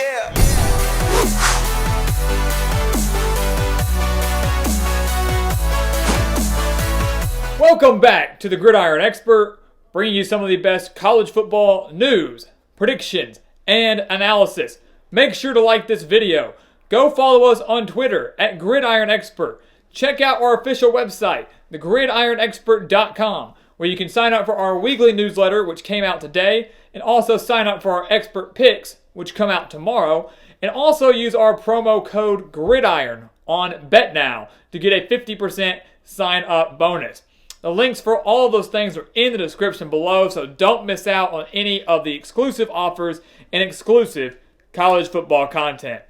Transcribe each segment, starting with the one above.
Yeah. Welcome back to the Gridiron Expert, bringing you some of the best college football news, predictions, and analysis. Make sure to like this video. Go follow us on Twitter at Gridiron Expert. Check out our official website, thegridironexpert.com, where you can sign up for our weekly newsletter, which came out today, and also sign up for our expert picks, which come out tomorrow, and also use our promo code GRIDIRON on BetNow to get a 50% sign-up bonus. The links for all of those things are in the description below, so don't miss out on any of the exclusive offers and exclusive college football content.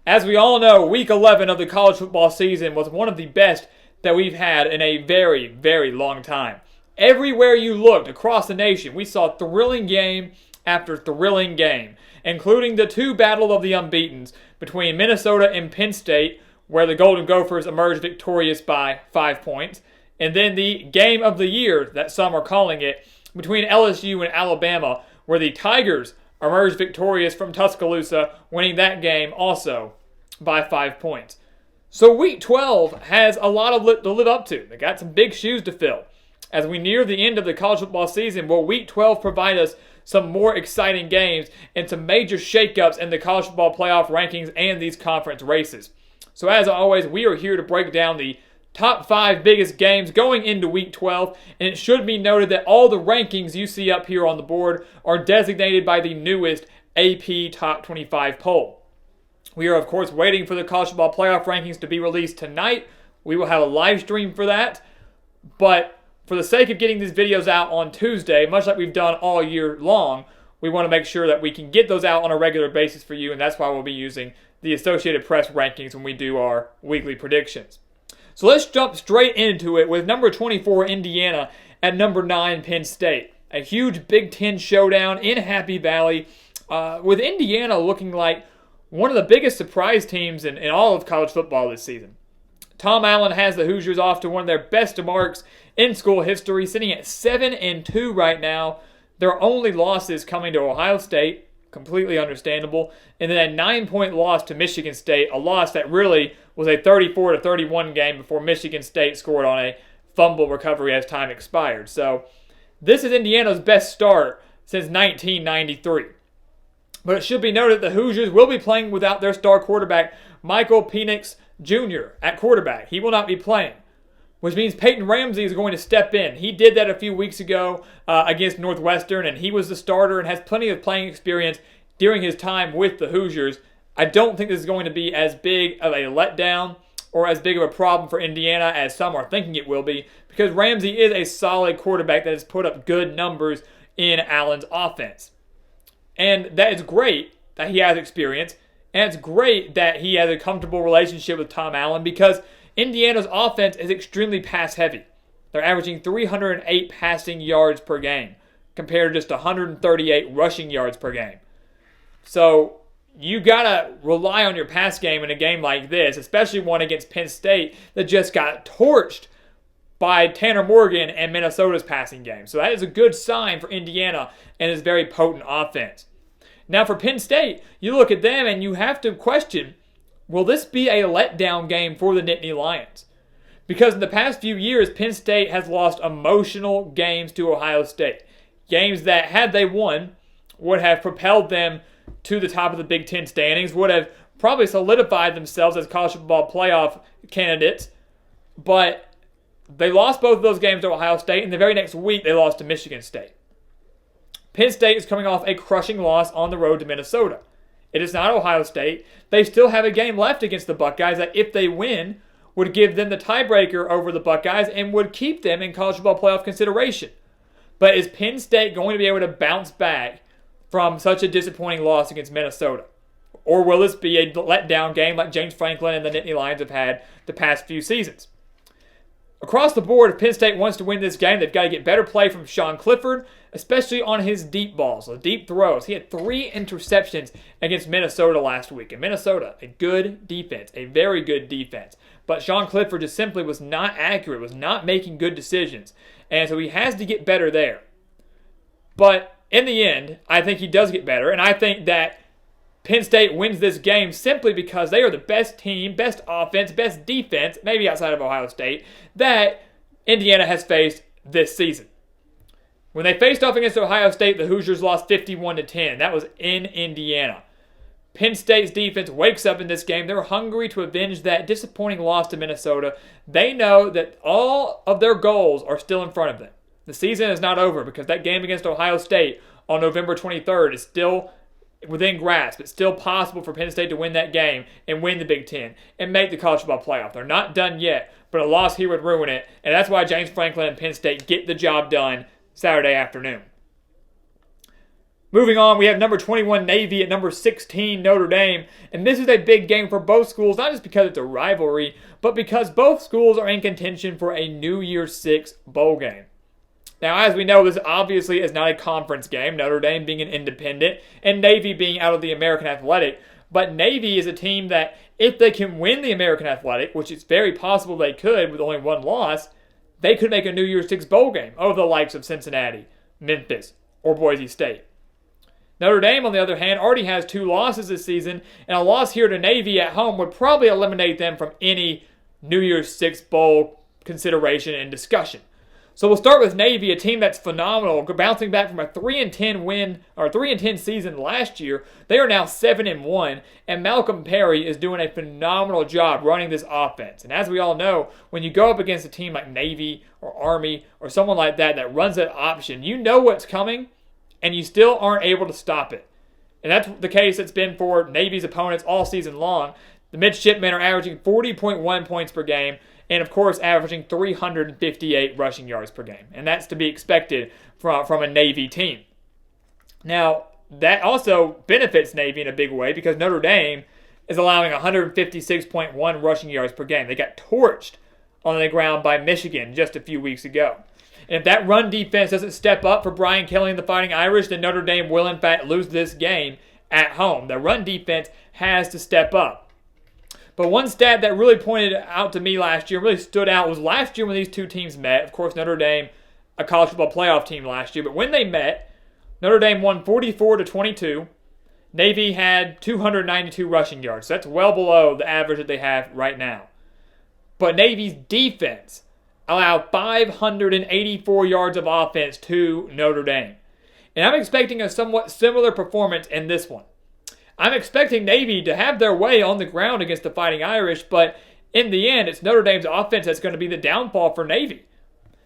As we all know, Week 11 of the college football season was one of the best that we've had in a very, very long time. Everywhere you looked across the nation, we saw thrilling game after thrilling game, including the two Battle of the Unbeatens between Minnesota and Penn State, where the Golden Gophers emerged victorious by 5 points, and then the game of the year, that some are calling it, between LSU and Alabama, where the Tigers emerged victorious from Tuscaloosa, winning that game also by 5 points. So Week 12 has a lot to live up to. They got some big shoes to fill. As we near the end of the college football season, will Week 12 provide us some more exciting games and some major shakeups in the college football playoff rankings and these conference races. So as always, we are here to break down the top 5 biggest games going into Week 12, and it should be noted that all the rankings you see up here on the board are designated by the newest AP Top 25 poll. We are, of course, waiting for the college football playoff rankings to be released tonight. We will have a live stream for that, but for the sake of getting these videos out on Tuesday, much like we've done all year long, we want to make sure that we can get those out on a regular basis for you, and that's why we'll be using the Associated Press rankings when we do our weekly predictions. So let's jump straight into it with number 24, Indiana, at number 9, Penn State. A huge Big Ten showdown in Happy Valley, with Indiana looking like one of the biggest surprise teams in all of college football this season. Tom Allen has the Hoosiers off to one of their best marks in school history, sitting at 7-2 right now. Their only losses coming to Ohio State, completely understandable, and then a 9-point loss to Michigan State, a loss that really was a 34-31 game before Michigan State scored on a fumble recovery as time expired. So this is Indiana's best start since 1993. But it should be noted the Hoosiers will be playing without their star quarterback, Michael Penix Jr. at quarterback. He will not be playing, which means Peyton Ramsey is going to step in. He did that a few weeks ago against Northwestern, and he was the starter and has plenty of playing experience during his time with the Hoosiers. I don't think this is going to be as big of a letdown or as big of a problem for Indiana as some are thinking it will be, because Ramsey is a solid quarterback that has put up good numbers in Allen's offense. And that is great that he has experience, and it's great that he has a comfortable relationship with Tom Allen, because Indiana's offense is extremely pass-heavy. They're averaging 308 passing yards per game compared to just 138 rushing yards per game. So you got to rely on your pass game in a game like this, especially one against Penn State that just got torched by Tanner Morgan and Minnesota's passing game. So that is a good sign for Indiana and his very potent offense. Now for Penn State, you look at them and you have to question, will this be a letdown game for the Nittany Lions? Because in the past few years, Penn State has lost emotional games to Ohio State. Games that, had they won, would have propelled them to the top of the Big Ten standings, would have probably solidified themselves as college football playoff candidates. But they lost both of those games to Ohio State, and the very next week they lost to Michigan State. Penn State is coming off a crushing loss on the road to Minnesota. It is not Ohio State. They still have a game left against the Buckeyes that, if they win, would give them the tiebreaker over the Buckeyes and would keep them in college football playoff consideration. But is Penn State going to be able to bounce back from such a disappointing loss against Minnesota? Or will this be a letdown game like James Franklin and the Nittany Lions have had the past few seasons? Across the board, if Penn State wants to win this game, they've got to get better play from Sean Clifford, especially on his deep balls, the deep throws. He had 3 interceptions against Minnesota last week. And Minnesota, a good defense, a very good defense. But Sean Clifford just simply was not accurate, was not making good decisions. And so he has to get better there. But in the end, I think he does get better. And I think that Penn State wins this game simply because they are the best team, best offense, best defense, maybe outside of Ohio State, that Indiana has faced this season. When they faced off against Ohio State, the Hoosiers lost 51-10. That was in Indiana. Penn State's defense wakes up in this game. They're hungry to avenge that disappointing loss to Minnesota. They know that all of their goals are still in front of them. The season is not over because that game against Ohio State on November 23rd is still within grasp. It's still possible for Penn State to win that game and win the Big Ten and make the college football playoff. They're not done yet, but a loss here would ruin it, and that's why James Franklin and Penn State get the job done Saturday afternoon. Moving on, we have number 21 Navy at number 16 Notre Dame, and this is a big game for both schools, not just because it's a rivalry, but because both schools are in contention for a New Year's Six bowl game. Now, as we know, this obviously is not a conference game, Notre Dame being an independent and Navy being out of the American Athletic, but Navy is a team that if they can win the American Athletic, which it's very possible they could with only one loss, they could make a New Year's Six bowl game over the likes of Cincinnati, Memphis, or Boise State. Notre Dame, on the other hand, already has 2 losses this season, and a loss here to Navy at home would probably eliminate them from any New Year's Six bowl consideration and discussion. So we'll start with Navy, a team that's phenomenal, bouncing back from a 3-10 season last year. They are now 7-1, and Malcolm Perry is doing a phenomenal job running this offense. And as we all know, when you go up against a team like Navy or Army or someone like that that runs that option, you know what's coming, and you still aren't able to stop it. And that's the case that's been for Navy's opponents all season long. The midshipmen are averaging 40.1 points per game, and of course averaging 358 rushing yards per game. And that's to be expected from a Navy team. Now, that also benefits Navy in a big way because Notre Dame is allowing 156.1 rushing yards per game. They got torched on the ground by Michigan just a few weeks ago. And if that run defense doesn't step up for Brian Kelly and the Fighting Irish, then Notre Dame will in fact lose this game at home. The run defense has to step up. But one stat that really pointed out to me last year, really stood out, was last year when these two teams met. Of course, Notre Dame, a college football playoff team last year. But when they met, Notre Dame won 44-22. Navy had 292 rushing yards. So that's well below the average that they have right now. But Navy's defense allowed 584 yards of offense to Notre Dame. And I'm expecting a somewhat similar performance in this one. I'm expecting Navy to have their way on the ground against the Fighting Irish, but in the end, it's Notre Dame's offense that's going to be the downfall for Navy.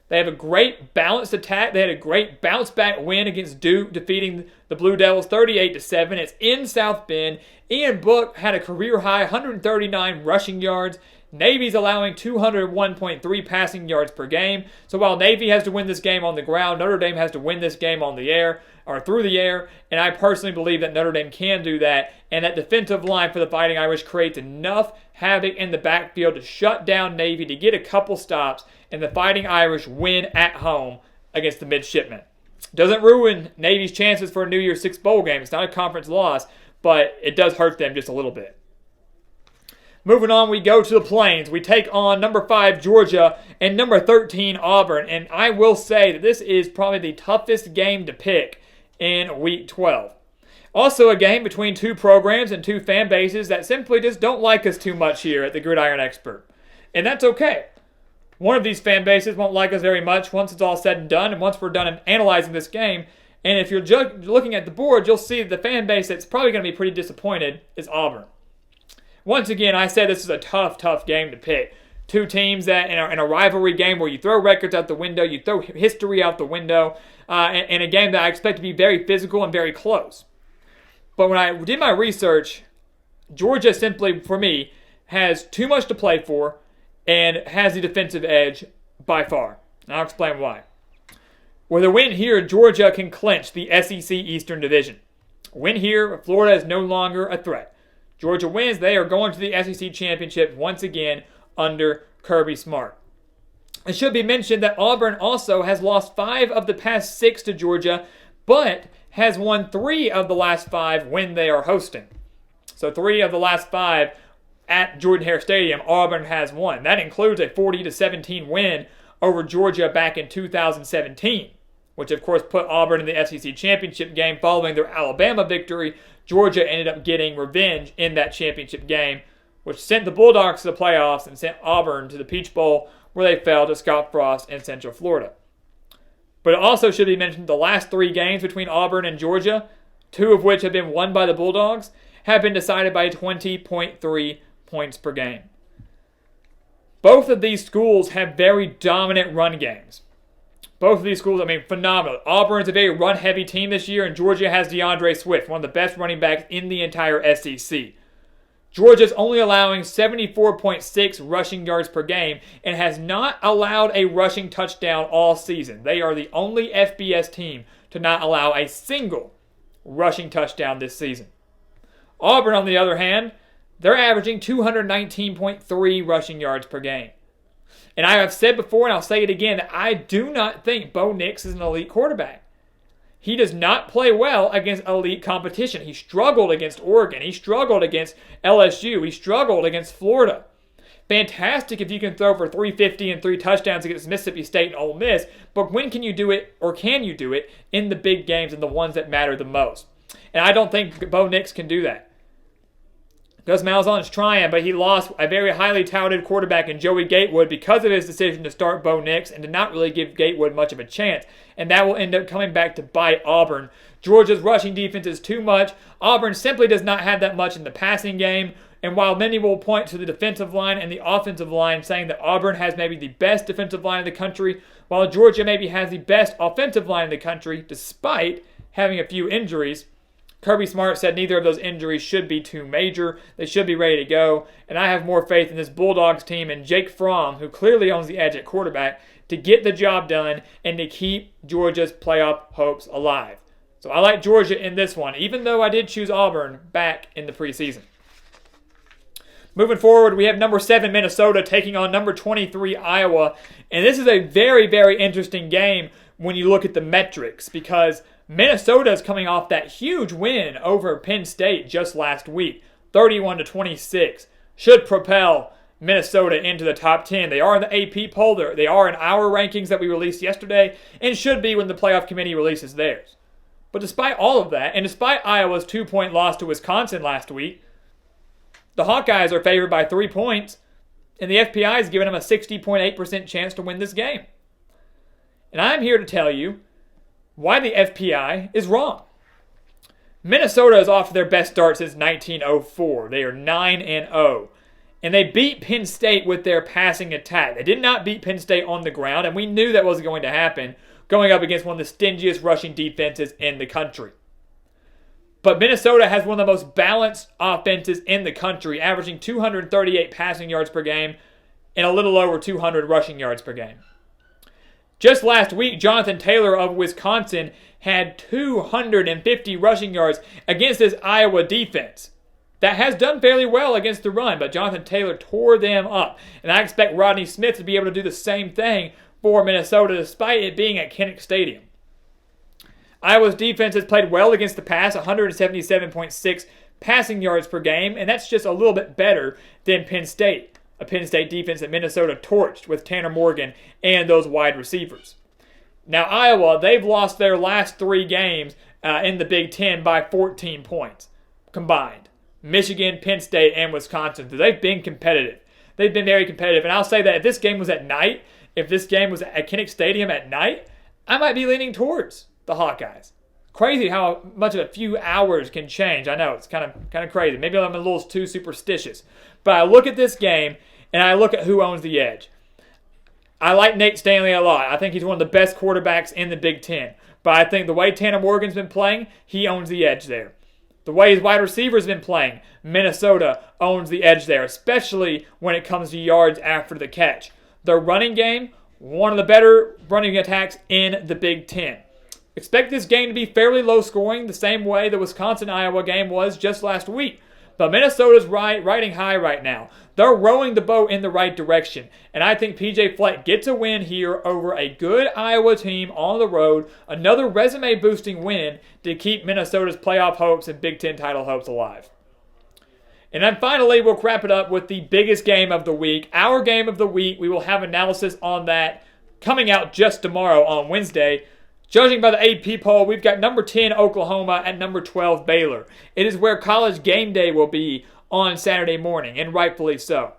They have a great balanced attack. They had a great bounce-back win against Duke, defeating the Blue Devils 38-7. It's in South Bend. Ian Book had a career-high 139 rushing yards. Navy's allowing 201.3 passing yards per game. So while Navy has to win this game on the ground, Notre Dame has to win this game on the air, or through the air, and I personally believe that Notre Dame can do that, and that defensive line for the Fighting Irish creates enough havoc in the backfield to shut down Navy, to get a couple stops, and the Fighting Irish win at home against the midshipmen. Doesn't ruin Navy's chances for a New Year's Six bowl game. It's not a conference loss, but it does hurt them just a little bit. Moving on, we go to the Plains. We take on number 5 Georgia and number 13 Auburn, and I will say that this is probably the toughest game to pick in Week 12. Also a game between two programs and two fan bases that simply just don't like us too much here at the Gridiron Expert. And that's okay. One of these fan bases won't like us very much once it's all said and done, and once we're done analyzing this game. And if you're looking at the board, you'll see the fan base that's probably going to be pretty disappointed is Auburn. Once again, I said this is a tough game to pick. Two teams that in a rivalry game where you throw records out the window, you throw history out the window, and a game that I expect to be very physical and very close. But when I did my research, Georgia simply, for me, has too much to play for and has the defensive edge by far. And I'll explain why. With a win here, Georgia can clinch the SEC Eastern Division. A win here, Florida is no longer a threat. Georgia wins, they are going to the SEC Championship once again under Kirby Smart. It should be mentioned that Auburn also has lost 5 of the past 6 to Georgia, but has won 3 of the last 5 when they are hosting. So 3 of the last 5 at Jordan-Hare Stadium, Auburn has won. That includes a 40-17 win over Georgia back in 2017, which of course put Auburn in the SEC championship game following their Alabama victory. Georgia ended up getting revenge in that championship game, which sent the Bulldogs to the playoffs and sent Auburn to the Peach Bowl, where they fell to Scott Frost in Central Florida. But it also should be mentioned the last 3 games between Auburn and Georgia, 2 of which have been won by the Bulldogs, have been decided by 20.3 points per game. Both of these schools have very dominant run games. Both of these schools, phenomenal. Auburn's a very run-heavy team this year, and Georgia has DeAndre Swift, one of the best running backs in the entire SEC. Georgia's only allowing 74.6 rushing yards per game and has not allowed a rushing touchdown all season. They are the only FBS team to not allow a single rushing touchdown this season. Auburn, on the other hand, they're averaging 219.3 rushing yards per game. And I have said before, and I'll say it again, that I do not think Bo Nix is an elite quarterback. He does not play well against elite competition. He struggled against Oregon. He struggled against LSU. He struggled against Florida. Fantastic if you can throw for 350 and 3 touchdowns against Mississippi State and Ole Miss, but when can you do it, or can you do it, in the big games and the ones that matter the most? And I don't think Bo Nix can do that. Gus Malzahn's trying, but he lost a very highly touted quarterback in Joey Gatewood because of his decision to start Bo Nix and to not really give Gatewood much of a chance. And that will end up coming back to bite Auburn. Georgia's rushing defense is too much. Auburn simply does not have that much in the passing game. And while many will point to the defensive line and the offensive line, saying that Auburn has maybe the best defensive line in the country, while Georgia maybe has the best offensive line in the country, despite having a few injuries, Kirby Smart said neither of those injuries should be too major. They should be ready to go. And I have more faith in this Bulldogs team and Jake Fromm, who clearly owns the edge at quarterback, to get the job done and to keep Georgia's playoff hopes alive. So I like Georgia in this one, even though I did choose Auburn back in the preseason. Moving forward, we have number 7 Minnesota taking on number 23 Iowa. And this is a very, very interesting game when you look at the metrics, because Minnesota is coming off that huge win over Penn State just last week, 31-26. Should propel Minnesota into the top 10. They are in the AP poll. They are in our rankings that we released yesterday, and should be when the playoff committee releases theirs. But despite all of that, and despite Iowa's 2-point loss to Wisconsin last week, the Hawkeyes are favored by 3 points, and the FPI has given them a 60.8% chance to win this game. And I'm here to tell you why the FPI is wrong. Minnesota is off to their best start since 1904. They are 9-0. And they beat Penn State with their passing attack. They did not beat Penn State on the ground, and we knew that wasn't going to happen, going up against one of the stingiest rushing defenses in the country. But Minnesota has one of the most balanced offenses in the country, averaging 238 passing yards per game and a little over 200 rushing yards per game. Just last week, Jonathan Taylor of Wisconsin had 250 rushing yards against this Iowa defense that has done fairly well against the run, but Jonathan Taylor tore them up. And I expect Rodney Smith to be able to do the same thing for Minnesota, despite it being at Kinnick Stadium. Iowa's defense has played well against the pass, 177.6 passing yards per game, and that's just a little bit better than Penn State, a Penn State defense that Minnesota torched with Tanner Morgan and those wide receivers. Now, Iowa, they've lost their last 3 games in the Big Ten by 14 points combined. Michigan, Penn State, and Wisconsin. So they've been competitive. They've been very competitive. And I'll say that if this game was at night, if this game was at Kinnick Stadium at night, I might be leaning towards the Hawkeyes. Crazy how much of a few hours can change. I know, it's kind of crazy. Maybe I'm a little too superstitious. But I look at this game, and I look at who owns the edge. I like Nate Stanley a lot. I think he's one of the best quarterbacks in the Big Ten. But I think the way Tanner Morgan's been playing, he owns the edge there. The way his wide receivers been playing, Minnesota owns the edge there, especially when it comes to yards after the catch. Their running game, one of the better running attacks in the Big Ten. Expect this game to be fairly low scoring, the same way the Wisconsin-Iowa game was just last week. But Minnesota's riding high right now. They're rowing the boat in the right direction. And I think PJ Fleck gets a win here over a good Iowa team on the road. Another resume-boosting win to keep Minnesota's playoff hopes and Big Ten title hopes alive. And then finally, we'll wrap it up with the biggest game of the week. Our game of the week, we will have analysis on that coming out just tomorrow on Wednesday. Judging by the AP poll, we've got number 10 Oklahoma and number 12 Baylor. It is where College game day will be on Saturday morning, and rightfully so.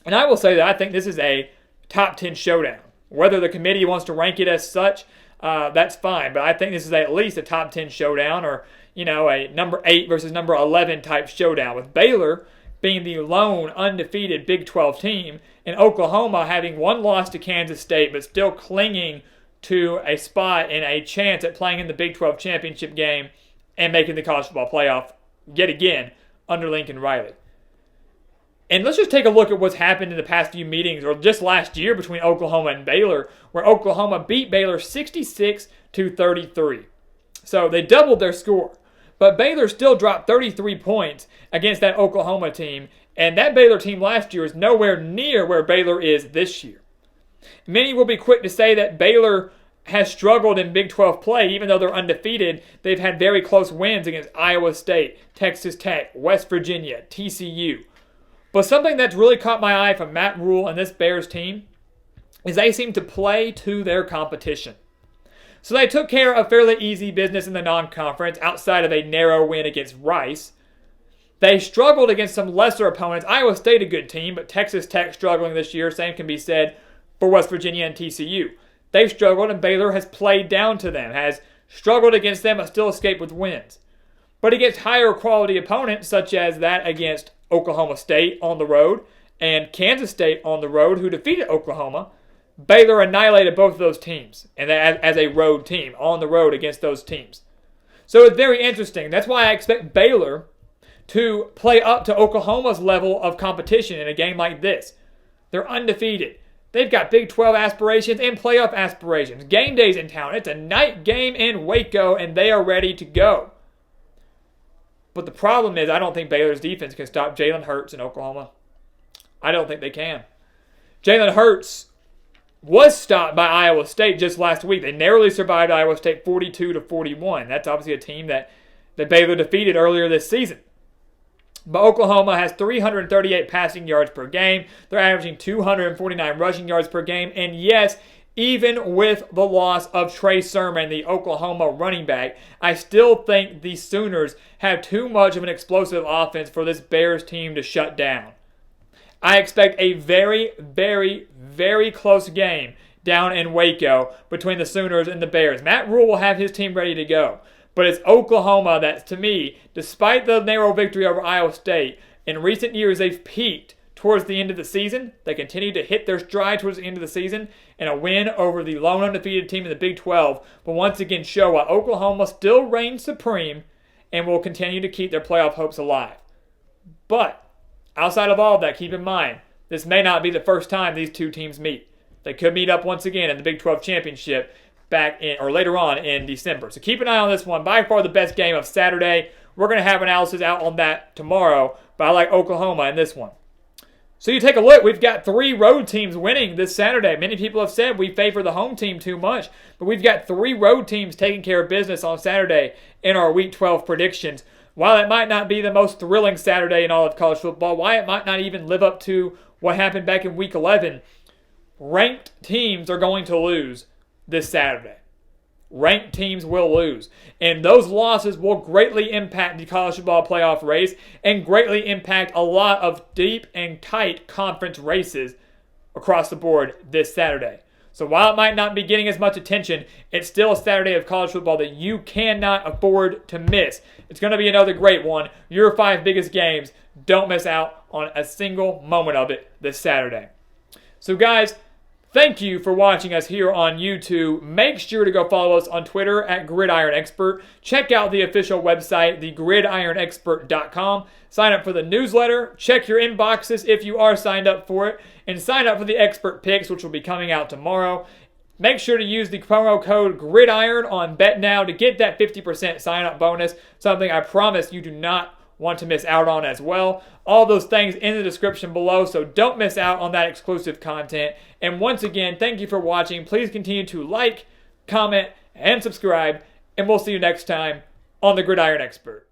And I will say that I think this is a top 10 showdown. Whether the committee wants to rank it as such, that's fine. But I think this is at least a top 10 showdown, or a number 8 versus number 11 type showdown, with Baylor being the lone undefeated Big 12 team, and Oklahoma having one loss to Kansas State but still clinging to a spot and a chance at playing in the Big 12 championship game and making the college football playoff yet again under Lincoln Riley. And let's just take a look at what's happened in the past few meetings, or just last year, between Oklahoma and Baylor, where Oklahoma beat Baylor 66-33. So they doubled their score. But Baylor still dropped 33 points against that Oklahoma team, and that Baylor team last year is nowhere near where Baylor is this year. Many will be quick to say that Baylor has struggled in Big 12 play. Even though they're undefeated, they've had very close wins against Iowa State, Texas Tech, West Virginia, TCU. But something that's really caught my eye from Matt Rule and this Bears team is they seem to play to their competition. So they took care of fairly easy business in the non-conference outside of a narrow win against Rice. They struggled against some lesser opponents. Iowa State, a good team, but Texas Tech struggling this year. Same can be said for West Virginia and TCU. They've struggled, and Baylor has played down to them, has struggled against them, but still escaped with wins. But against higher quality opponents, such as that against Oklahoma State on the road and Kansas State on the road, who defeated Oklahoma, Baylor annihilated both of those teams, and as a road team, on the road against those teams. So it's very interesting. That's why I expect Baylor to play up to Oklahoma's level of competition in a game like this. They're undefeated. They've got Big 12 aspirations and playoff aspirations. Game day's in town. It's a night game in Waco, and they are ready to go. But the problem is, I don't think Baylor's defense can stop Jalen Hurts in Oklahoma. I don't think they can. Jalen Hurts was stopped by Iowa State just last week. They narrowly survived Iowa State 42-41. That's obviously a team that Baylor defeated earlier this season. But Oklahoma has 338 passing yards per game. They're averaging 249 rushing yards per game. And yes, even with the loss of Trey Sermon, the Oklahoma running back, I still think the Sooners have too much of an explosive offense for this Bears team to shut down. I expect a very, very, very close game down in Waco between the Sooners and the Bears. Matt Rule will have his team ready to go. But it's Oklahoma that, to me, despite the narrow victory over Iowa State, in recent years they've peaked towards the end of the season. They continue to hit their stride towards the end of the season, and a win over the lone undefeated team in the Big 12 will once again show why Oklahoma still reigns supreme and will continue to keep their playoff hopes alive. But outside of all of that, keep in mind, this may not be the first time these two teams meet. They could meet up once again in the Big 12 championship back in, or later on in December. So keep an eye on this one. By far the best game of Saturday. We're going to have analysis out on that tomorrow, but I like Oklahoma in this one. So you take a look, we've got 3 road teams winning this Saturday. Many people have said we favor the home team too much, but we've got 3 road teams taking care of business on Saturday in our Week 12 predictions. While it might not be the most thrilling Saturday in all of college football, why it might not even live up to what happened back in Week 11, ranked teams are going to lose this Saturday. Ranked teams will lose. And those losses will greatly impact the college football playoff race and greatly impact a lot of deep and tight conference races across the board this Saturday. So while it might not be getting as much attention, it's still a Saturday of college football that you cannot afford to miss. It's going to be another great one. Your 5 biggest games. Don't miss out on a single moment of it this Saturday. So guys, thank you for watching us here on YouTube. Make sure to go follow us on Twitter at Gridiron Expert. Check out the official website, thegridironexpert.com. Sign up for the newsletter. Check your inboxes if you are signed up for it. And sign up for the Expert Picks, which will be coming out tomorrow. Make sure to use the promo code Gridiron on BetNow to get that 50% sign-up bonus, something I promise you do not want to miss out on as well. All those things in the description below, so don't miss out on that exclusive content. And once again, thank you for watching. Please continue to like, comment, and subscribe, and we'll see you next time on The Gridiron Expert.